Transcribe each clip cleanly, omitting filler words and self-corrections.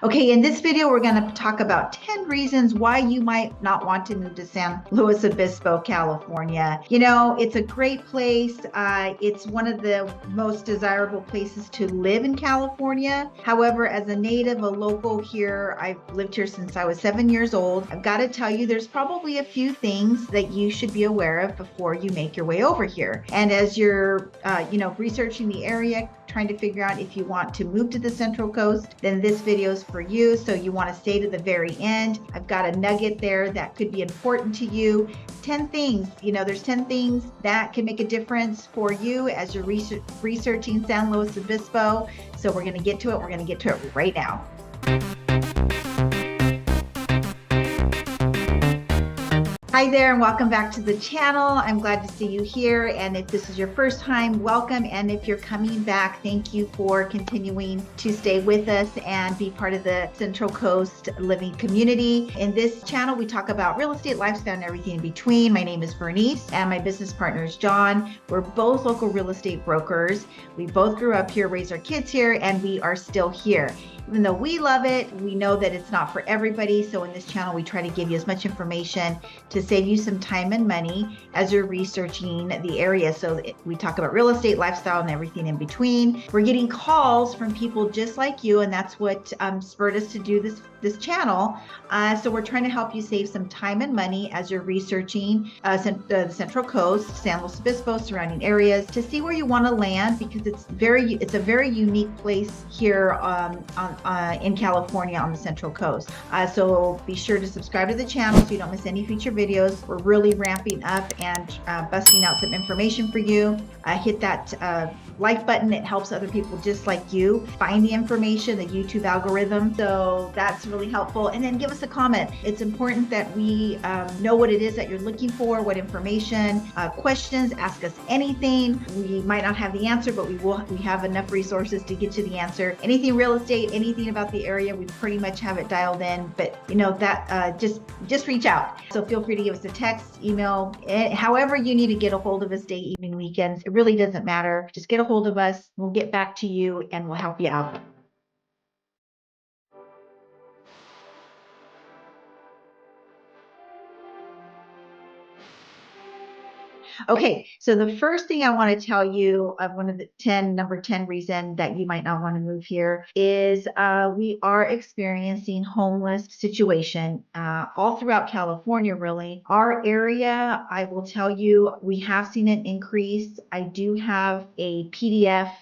Okay, in this video, we're going to talk about 10 reasons why you might not want to move to San Luis Obispo, California. You know, it's a great place. It's one of the most desirable places to live in California. However, as a native, a local here, I've lived here since I was 7 years old. I've got to tell you, there's probably a few things that you should be aware of before you make your way over here. And as you're, researching the area, trying to figure out if you want to move to the Central Coast, then this video is for you. So you want to stay to the very end. I've got a nugget there that could be important to you. 10 things, there's 10 things that can make a difference for you as you're researching San Luis Obispo. So we're going to get to it. We're going to get to it right now. Hi there and welcome back to the channel. I'm glad to see you here, and if this is your first time, welcome, and if you're coming back, thank you for continuing to stay with us and be part of the Central Coast living community. In this channel, we talk about real estate, lifestyle, and everything in between. My name is Bernice and my business partner is John. We're both local real estate brokers. We both grew up here, raised our kids here, and we are still here. Even though we love it, we know that it's not for everybody. So in this channel, we try to give you as much information to save you some time and money as you're researching the area. So we talk about real estate, lifestyle, and everything in between. We're getting calls from people just like you, and that's what spurred us to do this channel. So we're trying to help you save some time and money as you're researching the Central Coast, San Luis Obispo, surrounding areas, to see where you want to land, because it's a very unique place here in California on the Central Coast. So be sure to subscribe to the channel so you don't miss any future videos. We're really ramping up and busting out some information for you. Hit that like button. It helps other people just like you find the information, the YouTube algorithm. So that's really helpful. And then give us a comment. It's important that we know what it is that you're looking for, what information, questions, ask us anything. We might not have the answer, but we have enough resources to get you the answer. Anything real estate, anything about the area, we pretty much have it dialed in. But just reach out. So feel free to give us a text, email, however you need to get a hold of us, day, evening, weekends. It really doesn't matter. Just get a hold of us. We'll get back to you and we'll help you out. Okay, so the first thing I want to tell you of one of the number 10 reason that you might not want to move here is we are experiencing homeless situation all throughout California, really. Our area, I will tell you, we have seen an increase. I do have a PDF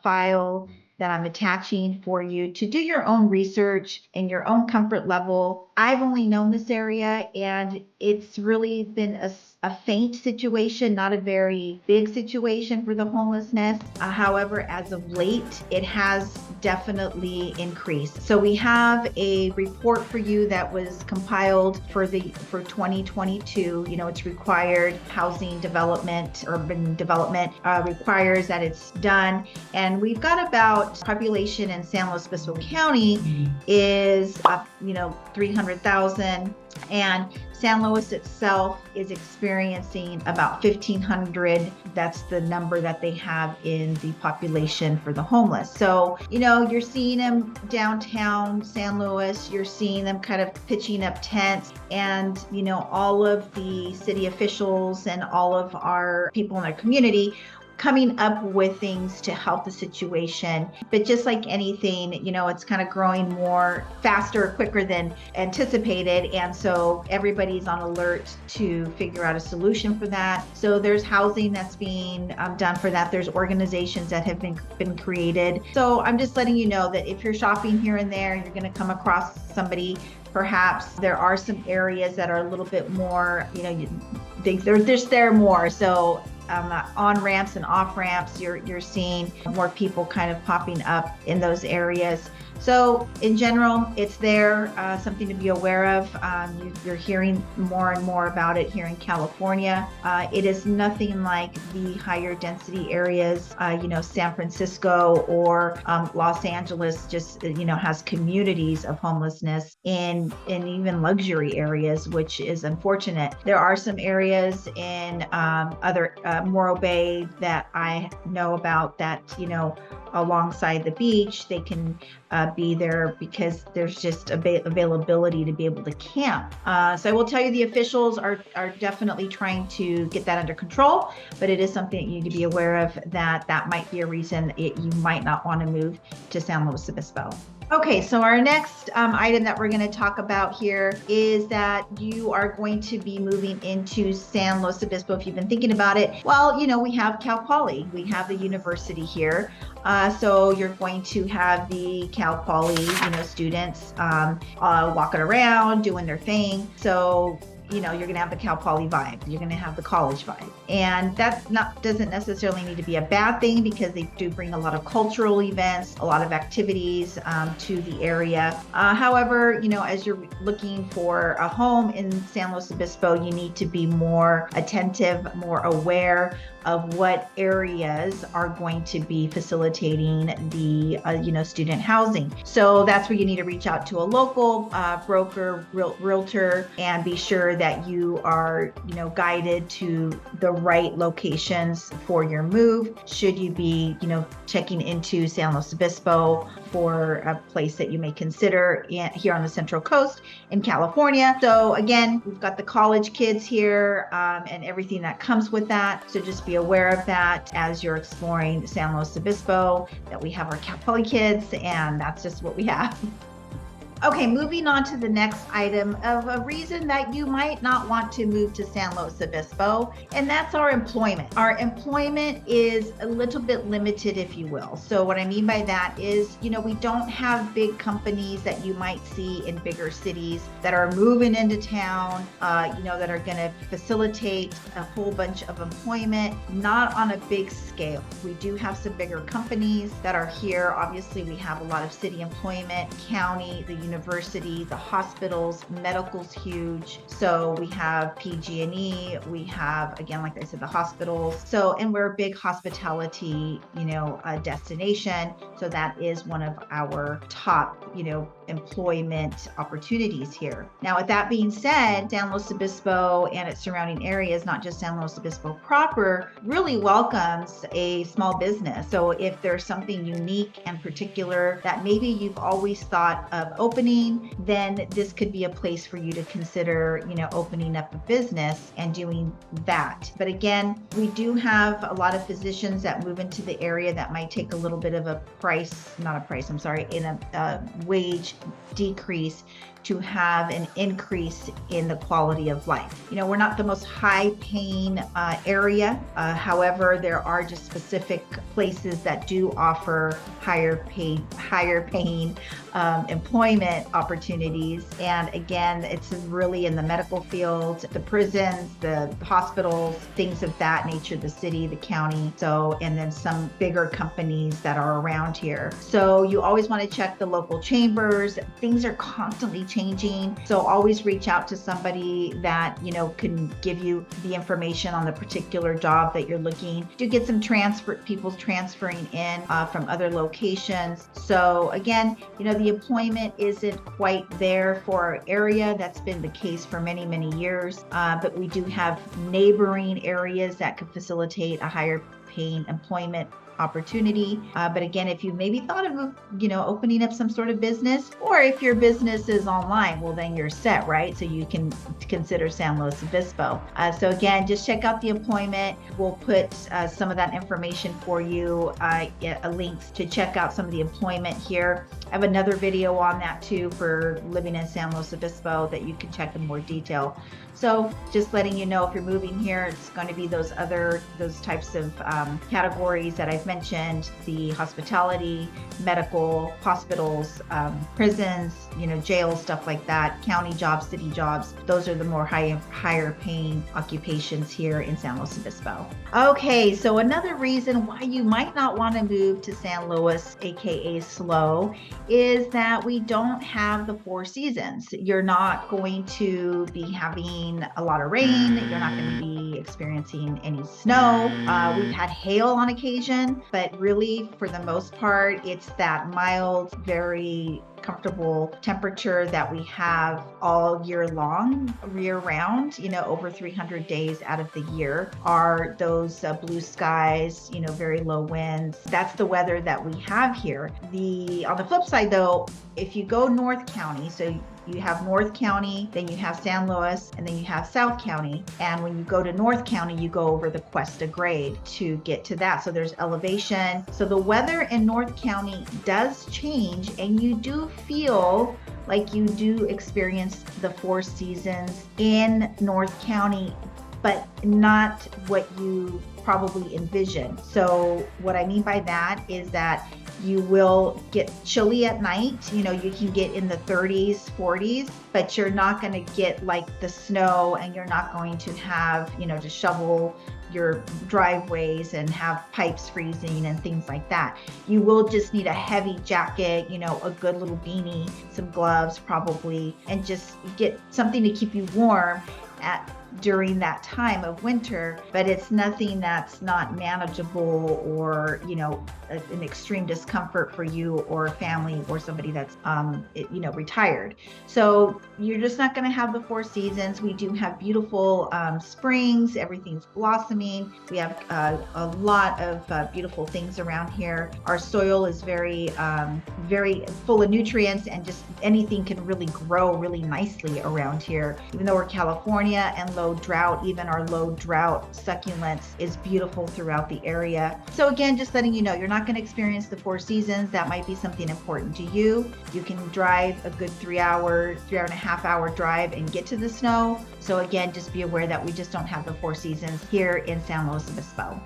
file that I'm attaching for you to do your own research in your own comfort level. I've only known this area, and it's really been a faint situation, not a very big situation for the homelessness. However, as of late, it has definitely increased. So we have a report for you that was compiled for 2022. It's required. Housing development, urban development requires that it's done. And we've got about population in San Luis Obispo County is 300,000. And San Luis itself is experiencing about 1,500. That's the number that they have in the population for the homeless. So, you're seeing them downtown San Luis, you're seeing them kind of pitching up tents, and, all of the city officials and all of our people in our community coming up with things to help the situation. But just like anything, it's kind of growing more faster, quicker than anticipated. And so everybody's on alert to figure out a solution for that. So there's housing that's being done for that. There's organizations that have been created. So I'm just letting you know that if you're shopping here and there, you're going to come across somebody. Perhaps there are some areas that are a little bit more, they're just there more. So on ramps and off ramps, you're seeing more people kind of popping up in those areas. So in general, it's there, something to be aware of. You're hearing more and more about it here in California. It is nothing like the higher density areas, San Francisco or Los Angeles just, has communities of homelessness in even luxury areas, which is unfortunate. There are some areas in other Morro Bay that I know about that, alongside the beach, they can be there because there's just availability to be able to camp. So I will tell you the officials are definitely trying to get that under control, but it is something you need to be aware of, that might be a reason you might not want to move to San Luis Obispo. Okay, so our next item that we're going to talk about here is that you are going to be moving into San Luis Obispo. If you've been thinking about it, well, we have Cal Poly, we have the university here. So you're going to have the Cal Poly, students walking around, doing their thing. So you're going to have the Cal Poly vibe. You're going to have the college vibe. And that doesn't necessarily need to be a bad thing, because they do bring a lot of cultural events, a lot of activities to the area. However, as you're looking for a home in San Luis Obispo, you need to be more attentive, more aware of what areas are going to be facilitating the student housing. So that's where you need to reach out to a local broker, realtor, and be sure that you are guided to the right locations for your move, should you be checking into San Luis Obispo for a place that you may consider here on the Central Coast in California. So again, we've got the college kids here and everything that comes with that. So just be aware of that as you're exploring San Luis Obispo, that we have our Cal Poly kids, and that's just what we have. Okay, moving on to the next item of a reason that you might not want to move to San Luis Obispo, and that's our employment. Our employment is a little bit limited, if you will. So what I mean by that is, we don't have big companies that you might see in bigger cities that are moving into town, that are going to facilitate a whole bunch of employment, not on a big scale. We do have some bigger companies that are here. Obviously, we have a lot of city employment, county, the university, the hospitals, medical's huge. So we have PG&E, we have, again, like I said, the hospitals. So, and we're a big hospitality, destination. So that is one of our top, employment opportunities here. Now, with that being said, San Luis Obispo and its surrounding areas, not just San Luis Obispo proper, really welcomes a small business. So if there's something unique and particular that maybe you've always thought of opening, then this could be a place for you to consider, opening up a business and doing that. But again, we do have a lot of physicians that move into the area that might take a little bit of a wage decrease to have an increase in the quality of life. We're not the most high paying area. However, there are just specific places that do offer higher paying employment opportunities. And again, it's really in the medical field, the prisons, the hospitals, things of that nature, the city, the county. So, and then some bigger companies that are around here. So you always want to check the local chambers. Things are constantly changing. So always reach out to somebody that, can give you the information on the particular job that you're looking to get some people transferring in from other locations. So again, the employment isn't quite there for our area. That's been the case for many, many years. But we do have neighboring areas that could facilitate a higher paying employment opportunity. But again, if you maybe thought of, opening up some sort of business, or if your business is online, well, then you're set, right? So you can consider San Luis Obispo. So again, just check out the employment. We'll put some of that information for you, links to check out some of the employment here. I have another video on that too for living in San Luis Obispo that you can check in more detail. So just letting you know, if you're moving here, it's going to be those types of categories that I've mentioned: the hospitality, medical, hospitals, prisons, jails, stuff like that, county jobs, city jobs. Those are the more higher paying occupations here in San Luis Obispo. Okay, so another reason why you might not want to move to San Luis, aka SLO, is that we don't have the 4 seasons. You're not going to be having a lot of rain. You're not going to be experiencing any snow. We've had hail on occasion, but really for the most part, it's that mild, very comfortable temperature that we have all year long, year round, over 300 days out of the year, are those blue skies, very low winds. That's the weather that we have here. On the flip side though, if you go North County, so you have North County, then you have San Luis, and then you have South County. And when you go to North County, you go over the Cuesta grade to get to that. So there's elevation. So the weather in North County does change, and you do feel like you do experience the 4 seasons in North County, but not what you probably envision. So what I mean by that is that you will get chilly at night. You can get in the 30s, 40s, but you're not going to get like the snow, and you're not going to have, to shovel your driveways and have pipes freezing and things like that. You will just need a heavy jacket, a good little beanie, some gloves probably, and just get something to keep you warm during that time of winter. But it's nothing that's not manageable or an extreme discomfort for you or a family or somebody that's retired. So you're just not going to have the 4 seasons. We do have beautiful springs. Everything's blossoming. We have a lot of beautiful things around here. Our soil is very full of nutrients, and just anything can really grow really nicely around here. Even though we're California and low drought, even our low drought succulents is beautiful throughout the area. So again, just letting you know, you're not going to experience the 4 seasons. That might be something important to you. You can drive a good 3.5 hour drive and get to the snow. So again, just be aware that we just don't have the 4 seasons here in San Luis Obispo.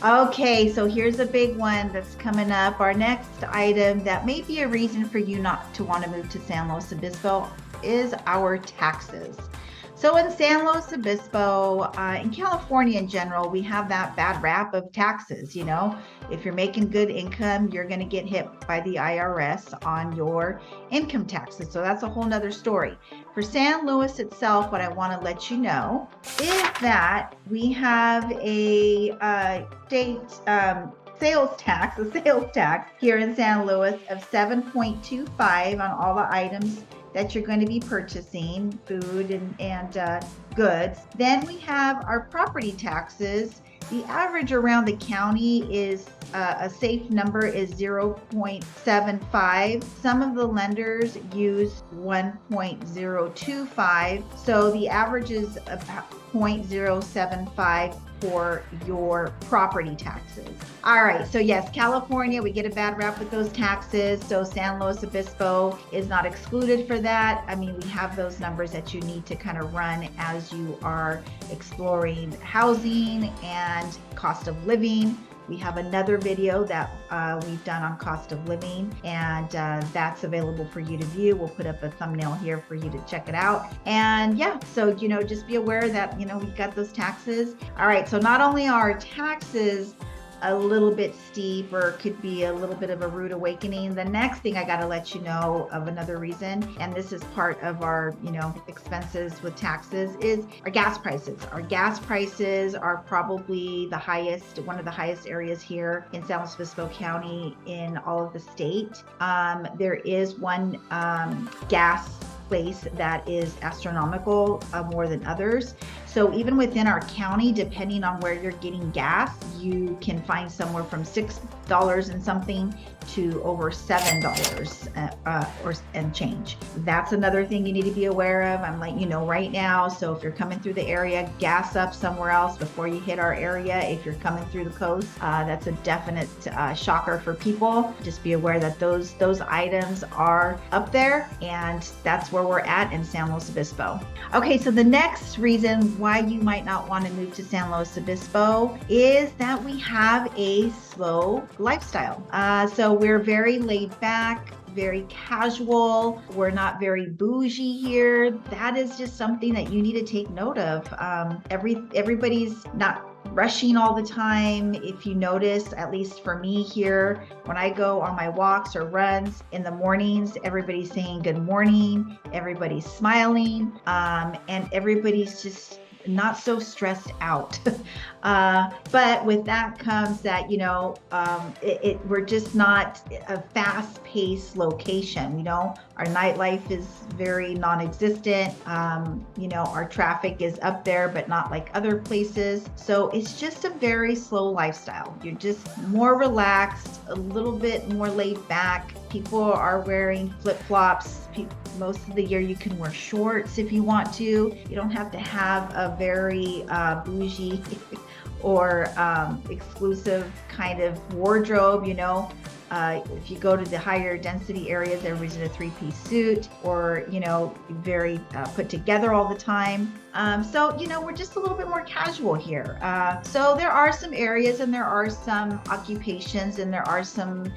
Okay, so here's a big one that's coming up. Our next item that may be a reason for you not to want to move to San Luis Obispo is our taxes. So in San Luis Obispo, in California in general, we have that bad rap of taxes. If you're making good income, you're going to get hit by the IRS on your income taxes. So that's a whole nother story. For San Luis itself, what I want to let you know is that we have a state sales tax here in San Luis of 7.25 on all the items that you're going to be purchasing, food and goods. Then we have our property taxes. The average around the county is a safe number is 0.75. Some of the lenders use 1.025. So the average is about 0.075 for your property taxes. All right, so yes, California, we get a bad rap with those taxes. So San Luis Obispo is not excluded for that. I mean, we have those numbers that you need to kind of run as you are exploring housing and cost of living. We have another video that we've done on cost of living, and that's available for you to view. We'll put up a thumbnail here for you to check it out. And yeah, so, just be aware that, we've got those taxes. All right, so not only are taxes a little bit steep or could be a little bit of a rude awakening, the next thing I got to let you know of another reason, and this is part of our expenses with taxes, is our gas prices. Our gas prices are probably the highest, one of the highest areas here in San Luis Obispo County in all of the state. There is one gas place that is astronomical, more than others. So even within our county, depending on where you're getting gas, you can find somewhere from $6 and something to over $7 and change. That's another thing you need to be aware of. I'm letting you know right now. So if you're coming through the area, gas up somewhere else before you hit our area. If you're coming through the coast, that's a definite shocker for people. Just be aware that those items are up there, and that's where we're at in San Luis Obispo. Okay, so the next reason why you might not want to move to San Luis Obispo is that we have a slow lifestyle. So we're very laid back, very casual. We're not very bougie here. That is just something that you need to take note of. Everybody's not rushing all the time. If you notice, at least for me here, when I go on my walks or runs in the mornings, everybody's saying good morning, everybody's smiling, and everybody's just not so stressed out. But with that comes that, we're just not a fast-paced location. Our nightlife is very non-existent. Our traffic is up there, but not like other places. So it's just a very slow lifestyle. You're just more relaxed, a little bit more laid back. People are wearing flip-flops. Most of the year you can wear shorts if you want to. You don't have to have a very bougie or exclusive kind of wardrobe. If you go to the higher density areas, everybody's in a three-piece suit or, very put together all the time. So, we're just a little bit more casual here. So there are some areas and there are some occupations and there are some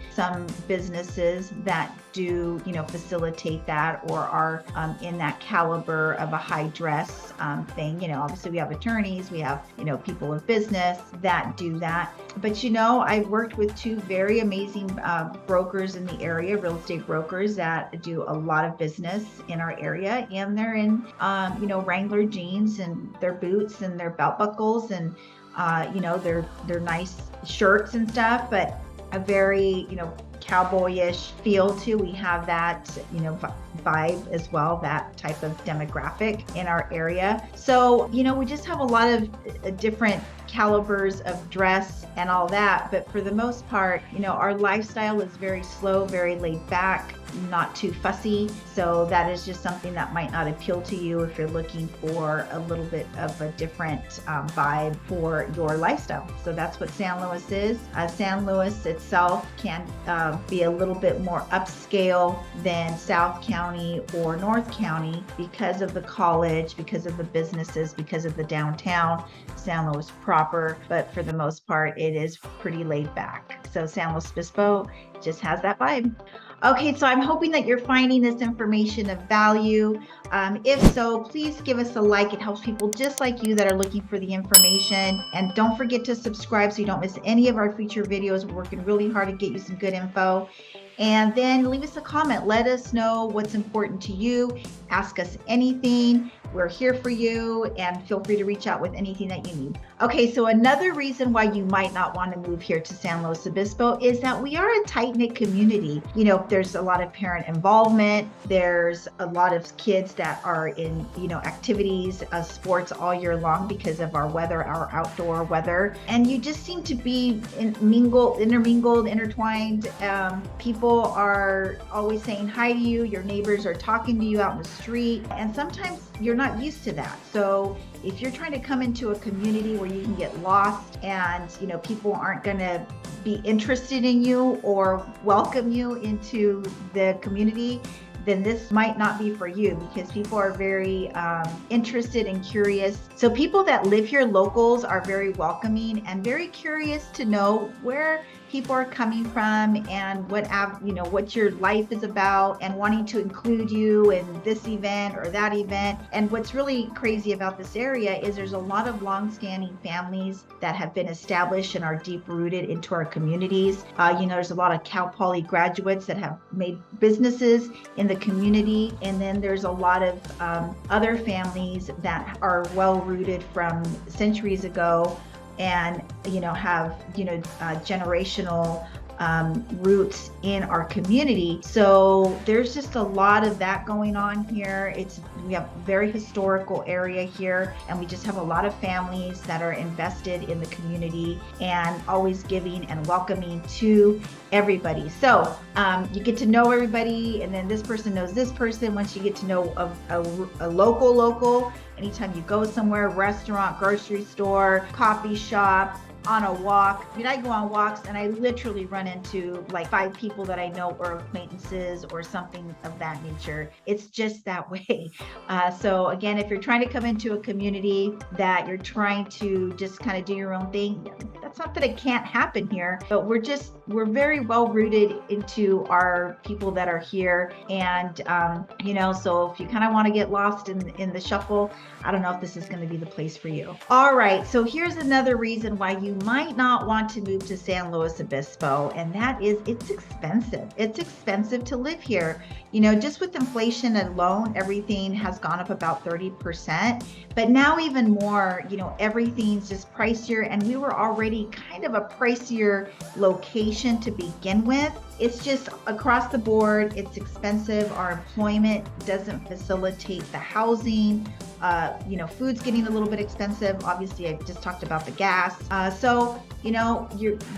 businesses that do, facilitate that or are in that caliber of a high dress thing. Obviously we have attorneys, we have, people of business that do that. But, I've worked with two very amazing brokers in the area, real estate brokers that do a lot of business in our area, and they're in, Wrangler jeans and their boots and their belt buckles and, their nice shirts and stuff, but a very, cowboyish feel too. We have that, vibe as well, that type of demographic in our area. So, we just have a lot of different calibers of dress and all that. But for the most part, our lifestyle is very slow, very laid back, not too fussy. So that is just something that might not appeal to you if you're looking for a little bit of a different vibe for your lifestyle. So that's what San Luis is. San Luis itself can be a little bit more upscale than South County or North County because of the college, because of the businesses, because of the downtown San Luis proper. But for the most part, it is pretty laid back. So San Luis Obispo just has that vibe. Okay, so I'm hoping that you're finding this information of value. If so, please give us a like. It helps people just like you that are looking for the information. And don't forget to subscribe so you don't miss any of our future videos. We're working really hard to get you some good info. And then leave us a comment. Let us know what's important to you. Ask us anything. We're here for you, and feel free to reach out with anything that you need. Okay, so another reason why you might not want to move here to San Luis Obispo is that we are a tight-knit community. There's a lot of parent involvement. There's a lot of kids that are in, activities, sports all year long because of our weather, our outdoor weather. And you just seem to be intermingled, intertwined. People are always saying hi to you. Your neighbors are talking to you out in the street. And sometimes you're not used to that. So if you're trying to come into a community where you can get lost and, people aren't going to be interested in you or welcome you into the community, then this might not be for you because people are very interested and curious. So people that live here, locals, are very welcoming and very curious to know where people are coming from and what your life is about, and wanting to include you in this event or that event. And what's really crazy about this area is there's a lot of long-standing families that have been established and are deep-rooted into our communities. There's a lot of Cal Poly graduates that have made businesses in the community, and then there's a lot of other families that are well-rooted from centuries ago and have generational roots in our community. So there's just a lot of that going on here. We have a very historical area here, and we just have a lot of families that are invested in the community and always giving and welcoming to everybody. So you get to know everybody, and then this person knows this person. Once you get to know a local, anytime you go somewhere, restaurant, grocery store, coffee shop, on a walk. I go on walks and I literally run into like 5 people that I know or acquaintances or something of that nature. It's just that way. So again, if you're trying to come into a community that you're trying to just kind of do your own thing, that's not that it can't happen here, but we're very well rooted into our people that are here. And, so if you kind of want to get lost in the shuffle, I don't know if this is going to be the place for you. All right. So here's another reason why you might not want to move to San Luis Obispo, and that is it's expensive. It's expensive to live here. Just with inflation alone, everything has gone up about 30%, but now even more, everything's just pricier, and we were already kind of a pricier location to begin with. It's just across the board, it's expensive. Our employment doesn't facilitate the housing. Food's getting a little bit expensive. Obviously, I just talked about the gas.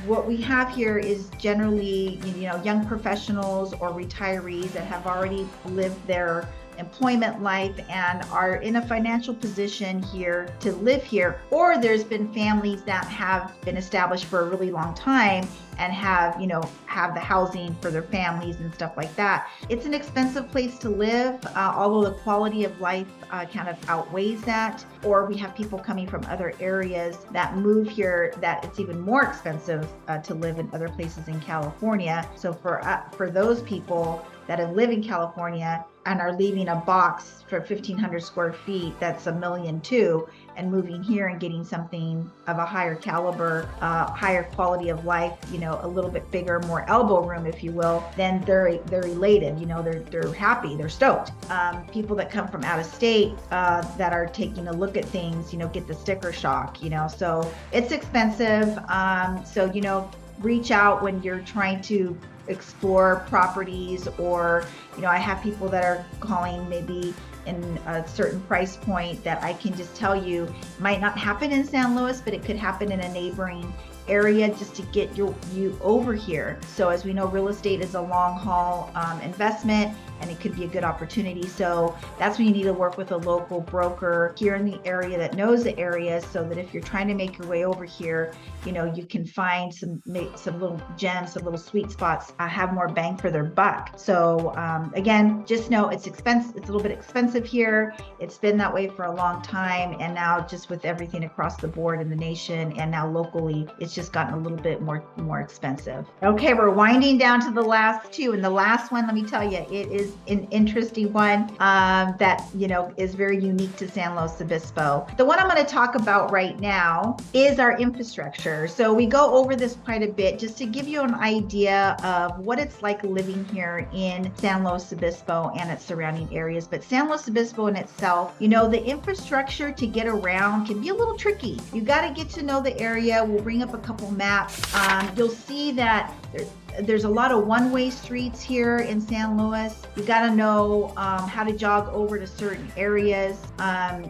What we have here is generally, young professionals or retirees that have already lived their employment life and are in a financial position here to live here, or there's been families that have been established for a really long time and have the housing for their families and stuff like that. It's an expensive place to live, although the quality of life kind of outweighs that. Or we have people coming from other areas that move here that it's even more expensive to live in other places in California. So for those people that have lived in California and are leaving a box for 1,500 square feet that's $1.2 million, and moving here and getting something of a higher caliber, higher quality of life, a little bit bigger, more elbow room, if you will, then they're elated. They're happy, they're stoked. People that come from out of state that are taking a look at things, get the sticker shock. So it's expensive. Reach out when you're trying to explore properties, or I have people that are calling maybe in a certain price point that I can just tell you might not happen in San Luis, but it could happen in a neighboring area just to get you over here. So as we know, real estate is a long haul investment, and it could be a good opportunity. So that's when you need to work with a local broker here in the area that knows the area, so that if you're trying to make your way over here, you can find some little gems, some little sweet spots, have more bang for their buck. So again, just know it's expensive. It's a little bit expensive here. It's been that way for a long time, and now just with everything across the board in the nation and now locally, it's just gotten a little bit more expensive. Okay, we're winding down to the last two, and the last one, let me tell you, it is an interesting one that is very unique to San Luis Obispo. The one I'm going to talk about right now is our infrastructure. So we go over this quite a bit just to give you an idea of what it's like living here in San Luis Obispo and its surrounding areas. But San Luis Obispo in itself, the infrastructure to get around can be a little tricky. You got to get to know the area. We'll bring up a couple maps. You'll see that there's a lot of one-way streets here in San Luis. You got to know how to jog over to certain areas.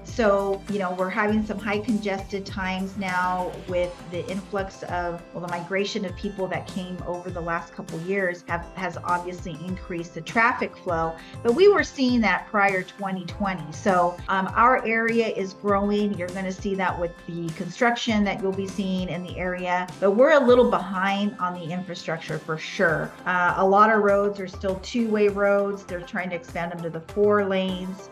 So we're having some high congested times now with the influx of, the migration of people that came over the last couple years has obviously increased the traffic flow, but we were seeing that prior 2020. So our area is growing. You're going to see that with the construction that you'll be seeing in the area, but we're a little behind on the infrastructure for sure. A lot of roads are still two-way roads. They're trying to expand them to the 4 lanes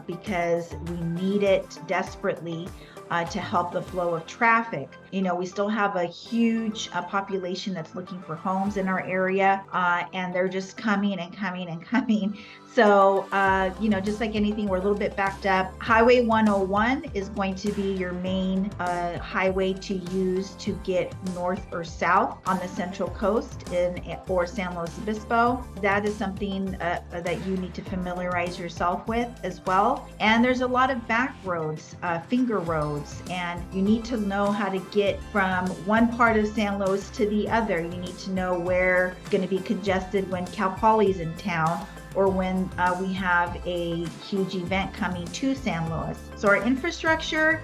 because we need it desperately to help the flow of traffic. We still have a huge population that's looking for homes in our area, and they're just coming and coming and coming. So, just like anything, we're a little bit backed up. Highway 101 is going to be your main highway to use to get north or south on the Central Coast or San Luis Obispo. That is something that you need to familiarize yourself with as well. And there's a lot of back roads, finger roads, and you need to know how to get from one part of San Luis to the other. You need to know where it's going to be congested when Cal Poly's in town, or when we have a huge event coming to San Luis. So our infrastructure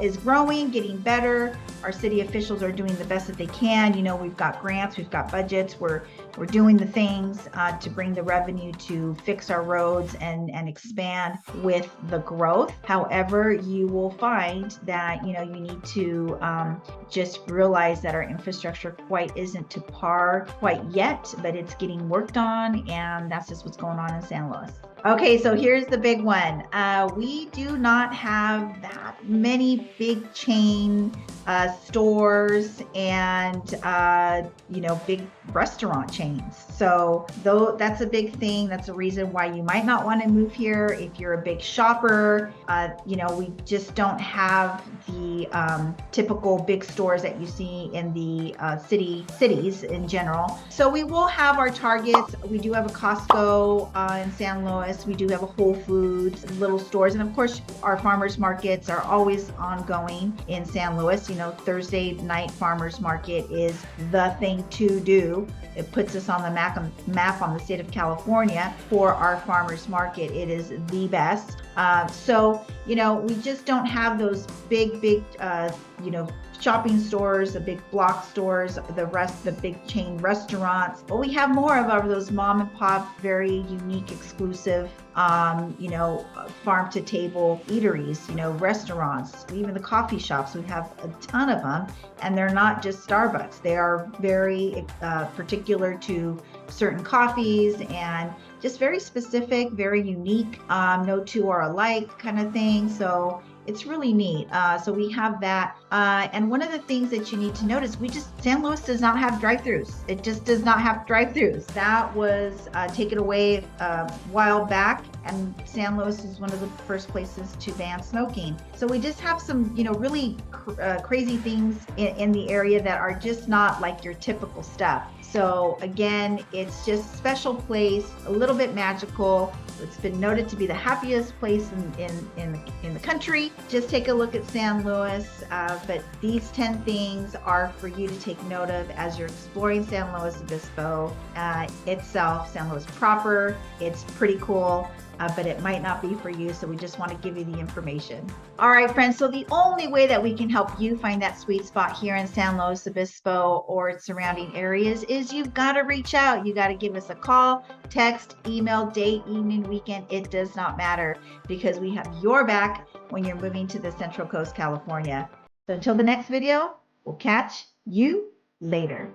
is growing, getting better. Our city officials are doing the best that they can. We've got grants, we've got budgets. We're doing the things to bring the revenue to fix our roads and expand with the growth. However, you will find that you need to just realize that our infrastructure quite isn't to par quite yet, but it's getting worked on, and that's just what's going on in San Luis. Okay, so here's the big one. We do not have that many big chain stores and restaurant chains. So though that's a big thing, that's a reason why you might not want to move here. If you're a big shopper, you know, we just don't have the typical big stores that you see in the cities in general. So we will have our Targets. We do have a Costco in San Luis. We do have a Whole Foods, little stores, and of course our farmers markets are always ongoing in San Luis. You know, Thursday night farmers market is the thing to do. It puts us on the map on the state of California for our farmers market. It is the best. So, you know, we just don't have those big, you know, shopping stores, the big block stores, the big chain restaurants. But we have more of those mom and pop, very unique, exclusive, you know, farm to table eateries, you know, restaurants, even the coffee shops. We have a ton of them, and they're not just Starbucks. They are very particular to certain coffees and just very specific, very unique, no two are alike kind of thing. So it's really neat. So we have that. And one of the things that you need to notice, San Luis does not have drive-throughs. It just does not have drive-throughs. That was taken away a while back, and San Luis is one of the first places to ban smoking. So we just have some, you know, really crazy things in the area that are just not like your typical stuff. So again, it's just a special place, a little bit magical. It's been noted to be the happiest place in the country. Just take a look at San Luis. But these 10 things are for you to take note of as you're exploring San Luis Obispo itself, San Luis proper. It's pretty cool. But it might not be for you, so we just want to give you the information. All right, friends, so the only way that we can help you find that sweet spot here in San Luis Obispo or its surrounding areas is you've got to reach out. You got to give us a call, text, email, day, evening, weekend. It does not matter, because we have your back when you're moving to the Central Coast, California. So until the next video, we'll catch you later.